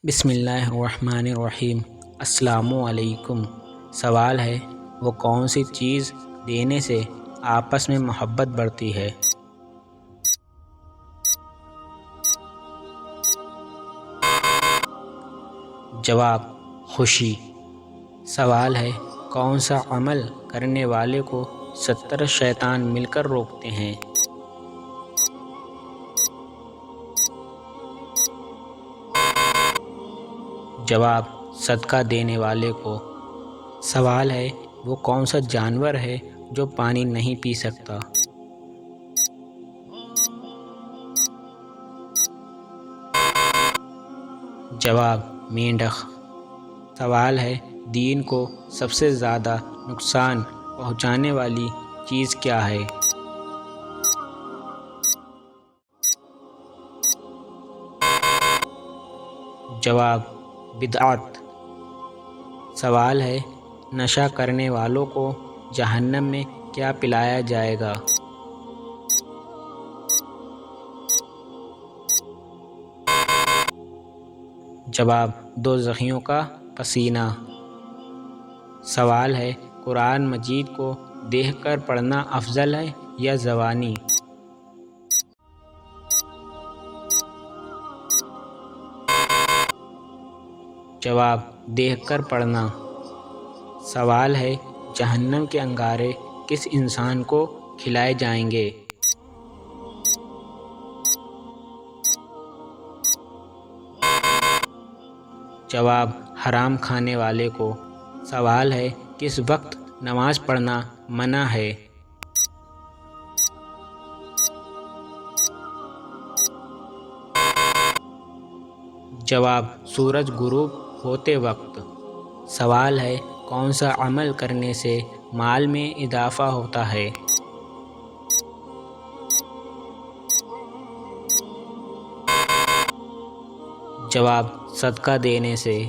بسم اللہ الرحمن الرحیم۔ السلام علیکم۔ سوال ہے وہ کون سی چیز دینے سے آپس میں محبت بڑھتی ہے؟ جواب خوشی۔ سوال ہے کون سا عمل کرنے والے کو 70 شیطان مل کر روکتے ہیں؟ جواب صدقہ دینے والے کو۔ سوال ہے وہ کون سا جانور ہے جو پانی نہیں پی سکتا؟ جواب مینڈک۔ سوال ہے دین کو سب سے زیادہ نقصان پہنچانے والی چیز کیا ہے؟ جواب بدعت۔ سوال ہے نشہ کرنے والوں کو جہنم میں کیا پلایا جائے گا؟ جواب دوزخیوں کا پسینہ۔ سوال ہے قرآن مجید کو دیکھ کر پڑھنا افضل ہے یا زبانی؟ جواب دیکھ کر پڑھنا۔ سوال ہے جہنم کے انگارے کس انسان کو کھلائے جائیں گے؟ جواب حرام کھانے والے کو۔ سوال ہے کس وقت نماز پڑھنا منع ہے؟ جواب سورج غروب ہوتے وقت۔ سوال ہے کون سا عمل کرنے سے مال میں اضافہ ہوتا ہے؟ جواب صدقہ دینے سے۔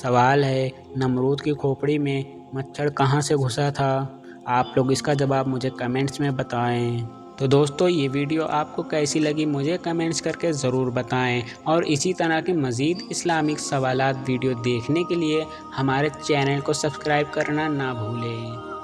سوال ہے نمرود کی کھوپڑی میں مچھر کہاں سے گھسا تھا؟ آپ لوگ اس کا جواب مجھے کمنٹس میں بتائیں۔ تو دوستو یہ ویڈیو آپ کو کیسی لگی مجھے کمنٹس کر کے ضرور بتائیں، اور اسی طرح کے مزید اسلامک سوالات ویڈیو دیکھنے کے لیے ہمارے چینل کو سبسکرائب کرنا نہ بھولیں۔